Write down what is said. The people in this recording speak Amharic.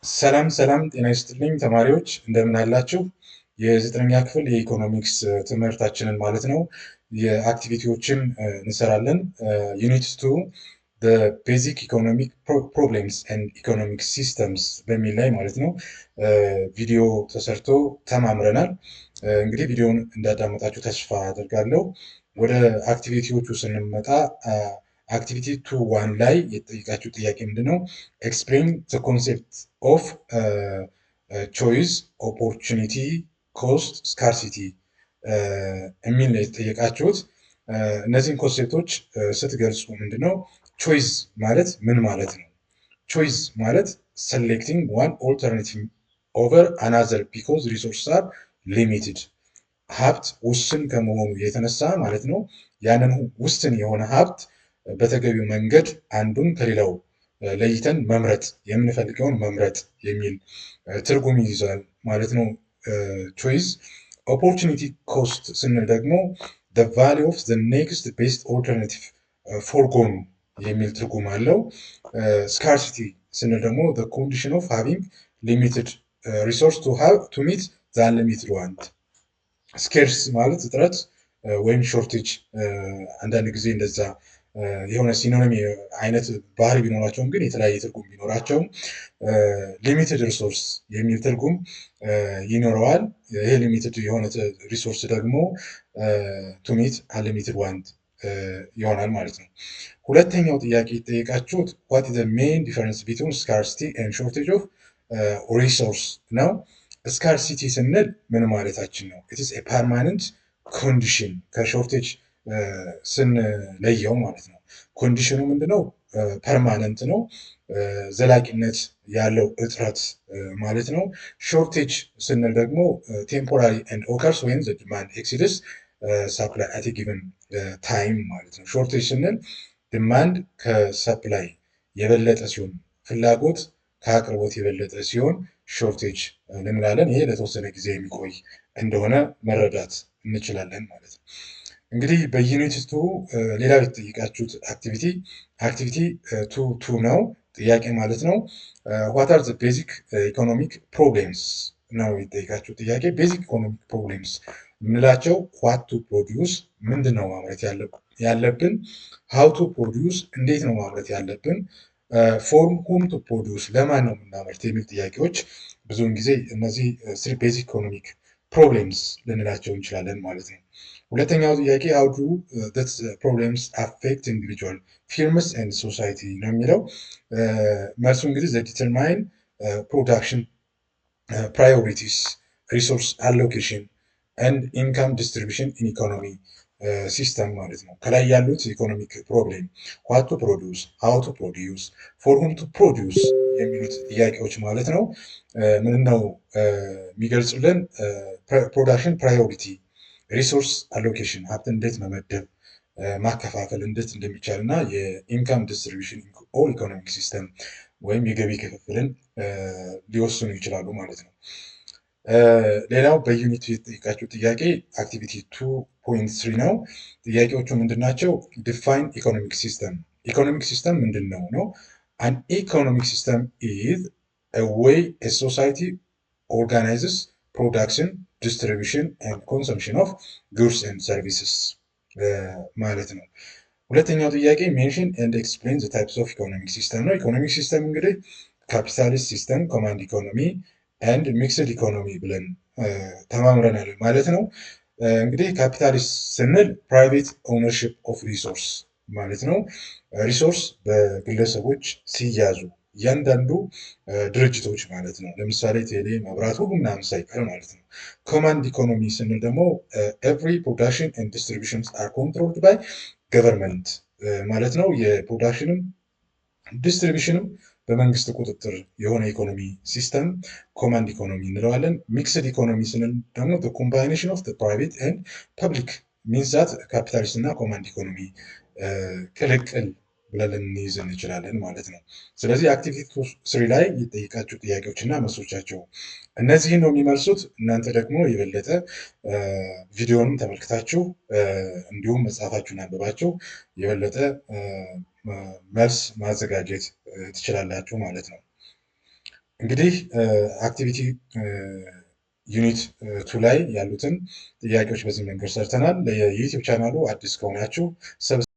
ሰላም ሰላም ጤና ይስጥልኝ ተማሪዎች እንደምን አላችሁ? የዘጠነኛ ክፍል የኢኮኖሚክስ ትምህርታችንን ማለት ነው የአክቲቪቲዎችን እንሰራለን። ዩኒት ቱ ቤዚክ ኢኮኖሚክ ፕሮብሌምስ ኤንድ ኢኮኖሚክ ሲስተምስ በሚል ላይ ማለት ነው ቪዲዮ ተሰርቶ ተማምረናል። እንግዲህ ቪዲዮውን እንዳዳመጣችሁ ተስፋ አድርጋለሁ። ወደ አክቲቪቲዎቹ ስንመጣ አክቲቪቲ 2.1 ላይ የተጠየቃችሁ ጥያቄ ምንድነው? ኤክስፕሌን ዘ ኮንሴፕት ኦፍ ቾይስ ኦፖርቹኒቲ ኮስት ስካርሲቲ የሚል ነው የተጠየቃችሁት። እነዚህን ኮንሴፕቶች ስትገልጹ ምንድነው ቾይስ ማለት ምን ማለት ነው? ቾይስ ማለት ሰሌክቲንግ ዋን ኦልተርናቲቭ ኦቨር አናዘር ቢኮዝ ሪሶርስ አር ሊሚትድ። ሀብት ውስን ከመሆኑ የተነሳ ማለት ነው ያንን ውስን የሆነ ሀብት በተገቢው መንገድ አንዱን ከሌላው ለይተን መምረጥ የምንፈልገውን መምረጥ የሚል ትርጉም ይይዛል ማለት ነው ቾይስ። ኦፖርቹኒቲ ኮስት ስንል ደግሞ the value of the next best alternative foregone የሚል ትርጉም አለው። ስካርሲቲ ስንል ደግሞ the condition of having limited resource to meet the unlimited want። ስኬርስ ማለት እጥረት ወይም ሾርቴጅ፣ አንዳንድ ጊዜ እንደዛ የሆነ ሲኖኒም አይነት ባህሪ ቢኖራቸውም ግን የተለያየ ትርጉም ቢኖራቸውም ሊሚትድ ሪሶርስ የሚል ትርጉም ይኖረዋል። ይሄ ሊሚትድ የሆነ ሪሶርስ ደግሞ ቱ ሚት አንሊሚትድ ዋንት ይሆናል ማለት ነው። ሁለተኛው ጥያቄ የተጠየቃችሁት ዋት ኢዝ ዘ ሜን ዲፈረንስ ቢትዊን ስካርሲቲ ኤንድ ሾርቴጅ ኦፍ ሪሶርስ ነው። ስካርሲቲ ስንል ምን ማለታችን ነው? ኢት ኢዝ ኤ ፐርማነንት ኮንዲሽን ከሾርቴጅ ስንለየው ማለት ነው። ኮንዲሽኑ ምንድነው? ፐርማነንት ነው፣ ዘላቂነት ያለው እጥረት ማለት ነው። ሾርቴጅ ስንል ደግሞ ቴምፖራሪ ኤንድ ኦከርስ ወይም ዘ ዲማንድ ኤክሲድስ ሰፕላይ አት ጊቨን ታይም ማለት ነው። ሾርቴጅ ስንል ዲማንድ ከሰፕላይ የበለጠ ሲሆን፣ ፍላጎት ከአቅርቦት የበለጠ ሲሆን ሾርቴጅ እንላለን። ይሄ ለተወሰነ ጊዜ የሚቆይ እንደሆነ መረዳት እንችላለን ማለት ነው። እንግዲህ በዩኒት ቱ ሌላው የተጠየቃችሁት አክቲቪቲ ቱ ነው ጥያቄ ማለት ነው። ዋት አር ዘ ቤዚክ ኢኮኖሚክ ፕሮብሌምስ ነው የተጠየቃችሁት ጥያቄ። ቤዚክ ኢኮኖሚክ ፕሮብሌምስ የምንላቸው ዋት ቱ ፕሮዲውስ ምንድን ነው ማምረት ያለብን፣ ሃው ቱ ፕሮዲውስ እንዴት ነው ማምረት ያለብን፣ ፎርም ሁም ቱ ፕሮዲውስ ለማን ነው የምናመርት የሚል ጥያቄዎች ብዙውን ጊዜ እነዚህ ስሪ ቤዚክ ኢኮኖሚክ ፕሮብሌምስ ልንላቸው እንችላለን ማለት ነው። ሁለተኛው ጥያቄ ሃው ዱ ዚስ ፕሮብሌምስ አፌክት ኢንዲቪጁዋል ፊርምስ ኤንድ ሶሳይቲ ነው የሚለው። መልሱ እንግዲህ ዘ ዲተርማይን ፕሮዳክሽን ፕራዮሪቲስ ሪሶርስ አሎኬሽን ኤንድ ኢንካም ዲስትሪቢሽን ኢን ኢኮኖሚ ሲስተም ማለት ነው። ከላይ ያሉት ኢኮኖሚክ ፕሮብሌም ዋት ቱ ፕሮዲውስ፣ ሃው ቱ ፕሮዲውስ፣ ፎር ሁም ቱ ፕሮዲውስ የሚሉት ጥያቄዎች ማለት ነው ምን ነው የሚገልጹልን? ፕሮዳክሽን ፕራዮሪቲ፣ ሪሶርስ አሎኬሽን ሀብትን እንዴት መመደብ ማከፋፈል እንዴት እንደሚቻል እና የኢንካም ዲስትሪቢሽን ኦል ኢኮኖሚክ ሲስተም ወይም የገቢ ክፍፍልን ሊወስኑ ይችላሉ ማለት ነው። ሌላው በዩኒት የተጠየቃችሁ ጥያቄ አክቲቪቲ 2.3 ነው። ጥያቄዎቹ ምንድን ናቸው? ዲፋይን ኢኮኖሚክ ሲስተም። ኢኮኖሚክ ሲስተም ምንድን ነው ነው? አን ኢኮኖሚክ ሲስተም ኢዝ a way a society organizes production, distribution and consumption of goods and services ማለት ነው። ሁለተኛው ጥያቄ ሜንሽን ኤንድ ኤክስፕሌን ዘ ታይፕስ ኦፍ ኢኮኖሚክ ሲስተም ነው። ኢኮኖሚክ ሲስተም እንግዲህ ካፒታሊስት ሲስተም፣ ኮማንድ ኢኮኖሚ ኤንድ ሚክስድ ኢኮኖሚ ብለን ተማምረናል ማለት ነው። እንግዲህ ካፒታሊስት ስንል ፕራይቬት ኦውነርሽፕ ኦፍ ሪሶርስ ማለት ነው። ሪሶርስ በግለሰቦች ሲያዙ እያንዳንዱ ድርጅቶች ማለት ነው። ለምሳሌ ቴሌ፣ መብራት፣ ሁሉ ምናምን ሳይቀር ማለት ነው። ኮማንድ ኢኮኖሚ ስንል ደግሞ ኤቭሪ ፕሮዳክሽን ኤንድ ዲስትሪቢሽንስ አር ኮንትሮልድ ባይ ገቨርንመንት ማለት ነው። የፕሮዳክሽንም ዲስትሪቢሽንም በመንግስት ቁጥጥር የሆነ ኢኮኖሚ ሲስተም ኮማንድ ኢኮኖሚ እንለዋለን። ሚክስድ ኢኮኖሚ ስንል ደግሞ ኮምባይኔሽን ኦፍ ፕራይቬት ኤንድ ፐብሊክ ሚንስ ዛት ካፒታሊስት እና ኮማንድ ኢኮኖሚ ቅልቅል ብለን ልንይዝ እንችላለን ማለት ነው። ስለዚህ አክቲቪቲ 3 ላይ የጠየቃችሁ ጥያቄዎች እና መልሶቻቸው እነዚህን ነው የሚመልሱት። እናንተ ደግሞ የበለጠ ቪዲዮንም ተመልክታችሁ እንዲሁም መጽሐፋችሁን አንብባችሁ የበለጠ መልስ ማዘጋጀት ትችላላችሁ ማለት ነው። እንግዲህ አክቲቪቲ ዩኒት ቱ ላይ ያሉትን ጥያቄዎች በዚህ መንገድ ሰርተናል። ለዩቲዩብ ቻናሉ አዲስ ከሆናችሁ